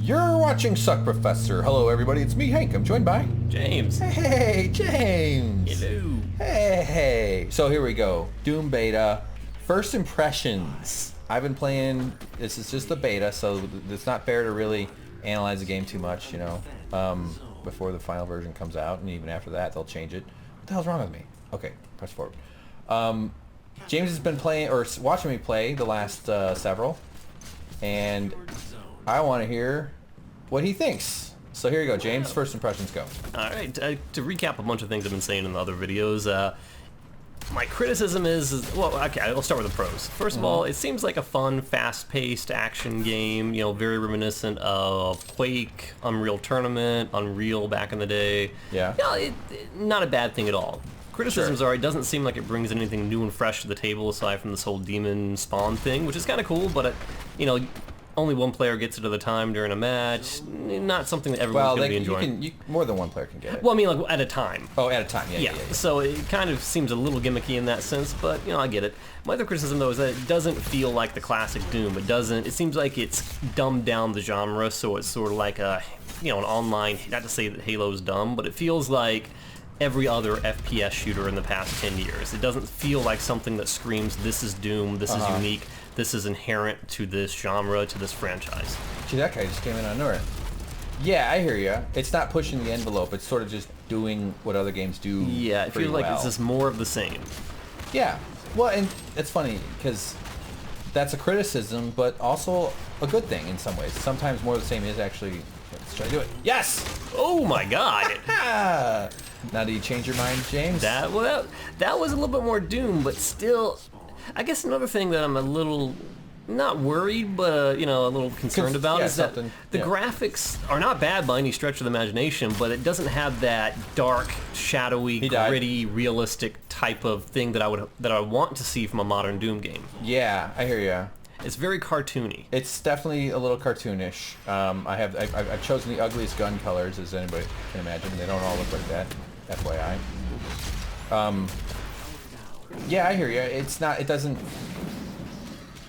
You're watching Suck Professor. Hello, everybody. It's me, Hank. I'm joined by James. Hey, James. Hello. Hey. So here we go. Doom beta. First impressions. I've been playing. This is just the beta, so it's not fair to really analyze the game too much, you know, before the final version comes out, and even after that, they'll change it. What the hell's wrong with me? Okay, press forward. James has been playing or watching me play the last several, and I want to hear what he thinks. So here you go, James. First impressions, go. All right. To recap a bunch of things I've been saying in the other videos, my criticism is, well, okay, I'll start with the pros. First of all, it seems like a fun, fast-paced action game, you know, very reminiscent of Quake, Unreal Tournament, Unreal back in the day. Yeah. Not a bad thing at all. Criticisms are, it doesn't seem like it brings anything new and fresh to the table aside from this whole demon spawn thing, which is kind of cool, but, you know, only one player gets it at a time during a match. Not something that everyone's going to be enjoying. More than one player can get it. Well, I mean, like, at a time. Oh, at a time, yeah. So it kind of seems a little gimmicky in that sense, but, you know, I get it. My other criticism, though, is that it doesn't feel like the classic Doom. It seems like it's dumbed down the genre, so it's sort of like a, you know, an online, not to say that Halo's dumb, but it feels like every other FPS shooter in the past 10 years. It doesn't feel like something that screams, this is Doom, this is unique, this is inherent to this genre, to this franchise. Gee, that guy just came in on Nora. Yeah, I hear you. It's not pushing the envelope. It's sort of just doing what other games do. Yeah, it feels like it's just more of the same. Yeah. Well, and it's funny because that's a criticism, but also a good thing in some ways. Sometimes more of the same is actually. Let's try to do it. Yes! Oh my God! Now, do you change your mind, James? That was a little bit more Doom, but still, I guess another thing that I'm a little, not worried, but you know, a little concerned about is that the graphics are not bad by any stretch of the imagination, but it doesn't have that dark, shadowy, gritty, realistic type of thing that I want to see from a modern Doom game. Yeah, I hear you. It's very cartoony. It's definitely a little cartoonish. I've chosen the ugliest gun colors, as anybody can imagine. They don't all look like that, FYI. Yeah, I hear you. It's not. It doesn't.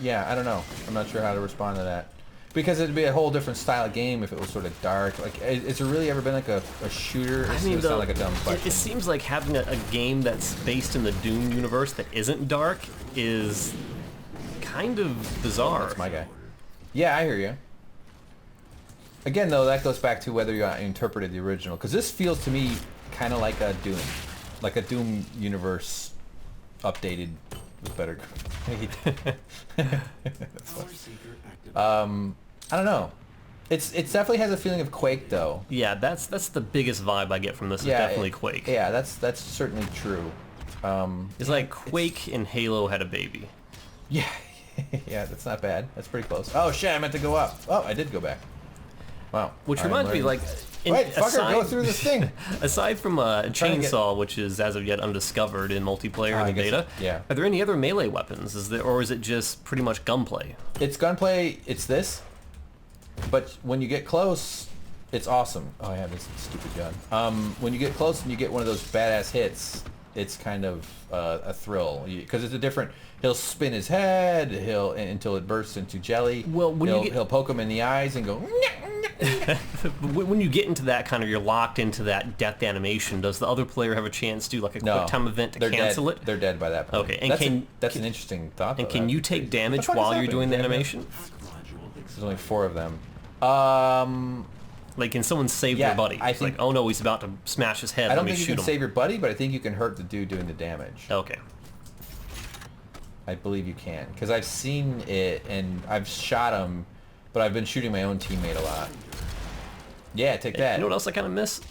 Yeah, I don't know. I'm not sure how to respond to that. Because it'd be a whole different style of game if it was sort of dark. Like, has there really ever been like a shooter? I mean, sound like a dumb question. It seems like having a game that's based in the Doom universe that isn't dark is kind of bizarre. That's my guy. Yeah, I hear you. Again, though, that goes back to whether you interpreted the original. Because this feels to me kind of like a Doom universe updated with better. That's funny. I don't know. It definitely has a feeling of Quake, though. Yeah, that's the biggest vibe I get from this. Is definitely Quake. Yeah, that's certainly true. It's like Quake and Halo had a baby. Yeah, yeah, that's not bad. That's pretty close. Oh shit, I meant to go up. Oh, I did go back. Wow. Which reminds me, like, wait, fucker, go through this thing. Aside from Chainsaw, which is as of yet undiscovered in multiplayer in the beta, are there any other melee weapons? Or is it just pretty much gunplay? It's gunplay. It's this, but when you get close, it's awesome. Oh, I have this stupid gun. When you get close and you get one of those badass hits, it's kind of a thrill because it's a different. He'll spin his head. Until it bursts into jelly. Well, he'll poke him in the eyes and go. When you get into that kind of, you're locked into that death animation. Does the other player have a chance to do like a quick time event to cancel it? They're dead by that point. Okay, and that's an interesting thought. And can you take damage while you're doing the animation? There's only 4 of them. Like, can someone save their buddy? It's like, oh no, he's about to smash his head. I don't think you can save your buddy, but I think you can hurt the dude doing the damage. Okay. I believe you can, because I've seen it and I've shot him, but I've been shooting my own teammate a lot. Yeah, take that. You know what else I kind of miss?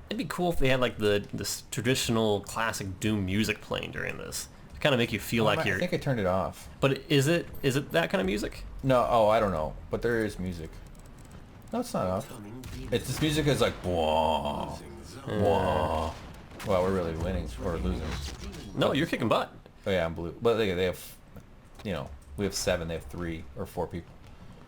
It'd be cool if they had like this traditional classic Doom music playing during this. To kind of make you feel like you're. I think I turned it off. But is it that kind of music? No. Oh, I don't know. But there is music. No, it's not off. This music is like whoa, whoa. Well, we're really winning or losing. No, you're kicking butt. Oh yeah, I'm blue. But they have, you know, we have 7. They have 3 or 4 people.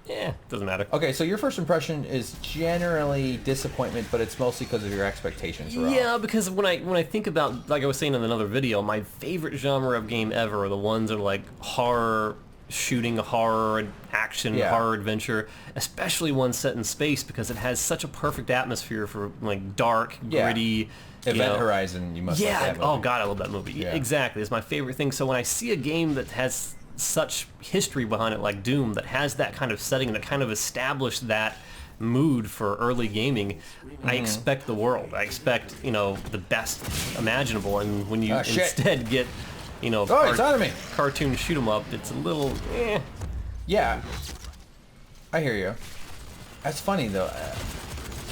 Yeah, doesn't matter. Okay, so your first impression is generally disappointment, but it's mostly because of your expectations were Yeah, off. because when I think about, like I was saying in another video, my favorite genre of game ever are the ones that are like horror, shooting horror and action Yeah. horror adventure, especially one set in space because it has such a perfect atmosphere for like dark, Yeah. gritty. Event Horizon, you must like that movie. Oh god, I love that movie. Yeah. Exactly, it's my favorite thing. So when I see a game that has such history behind it, like Doom, that has that kind of setting, that kind of established that mood for early gaming, I expect the world. I expect the best imaginable. And when you Shit. instead get Oh, it's on me. cartoon shoot 'em up, it's a little. Yeah, I hear you. That's funny though.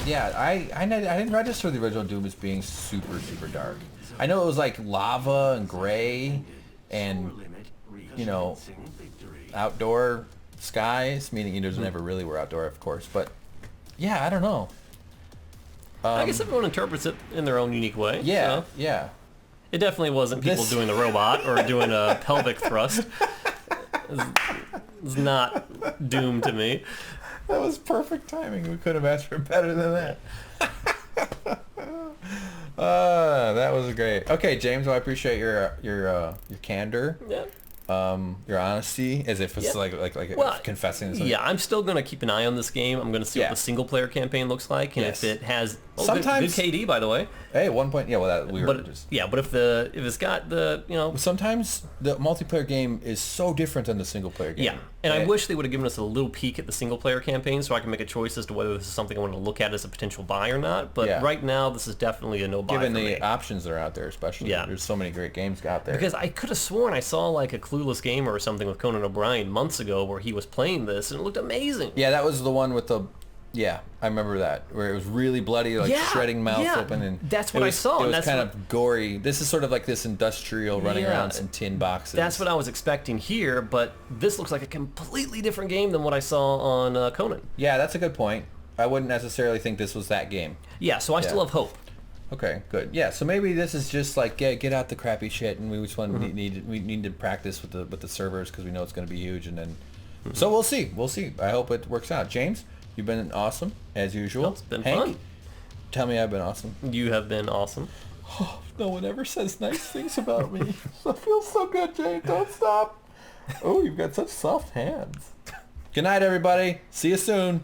Yeah, I didn't register the original Doom as being super dark. I know it was like lava and gray, and outdoor skies. Meaning those never really were outdoor, of course. But yeah, I don't know. I guess everyone interprets it in their own unique way. Yeah, so. yeah. It definitely wasn't people doing the robot or doing a pelvic thrust. It's not Doom to me. That was perfect timing. We could have asked for better than that. That was great. Okay, James, well, I appreciate your candor. Yeah. Your honesty, as if it's like confessing. Something. Yeah, I'm still going to keep an eye on this game. I'm going to see what the single player campaign looks like, and if it has sometimes good KD, by the way. Hey, 1 point. Yeah, well, but if it's got the sometimes the multiplayer game is so different than the single player game. Yeah, and I wish they would have given us a little peek at the single player campaign so I can make a choice as to whether this is something I want to look at as a potential buy or not. But right now, this is definitely a no buy. Given for the me. options that are out there, especially. Yeah. There's so many great games out there. Because I could have sworn I saw like a Clueless Gamer or something with Conan O'Brien months ago where he was playing this and it looked amazing. Yeah, that was the one with the. Yeah, I remember that where it was really bloody, like shredding mouth open, and that's what I saw. It was kind of gory. This is sort of like this industrial running around some tin boxes. That's what I was expecting here, but this looks like a completely different game than what I saw on Conan. Yeah, that's a good point. I wouldn't necessarily think this was that game. Yeah, so I still have hope. Okay, good. Yeah, so maybe this is just like get out the crappy shit, and we just need to practice with the servers because we know it's going to be huge, and then so we'll see. I hope it works out. James, you've been awesome as usual. It's been Hank, fun. tell me I've been awesome. You have been awesome. Oh, no one ever says nice things about me. I feel so good, James. Don't stop. Oh, you've got such soft hands. Good night, everybody. See you soon.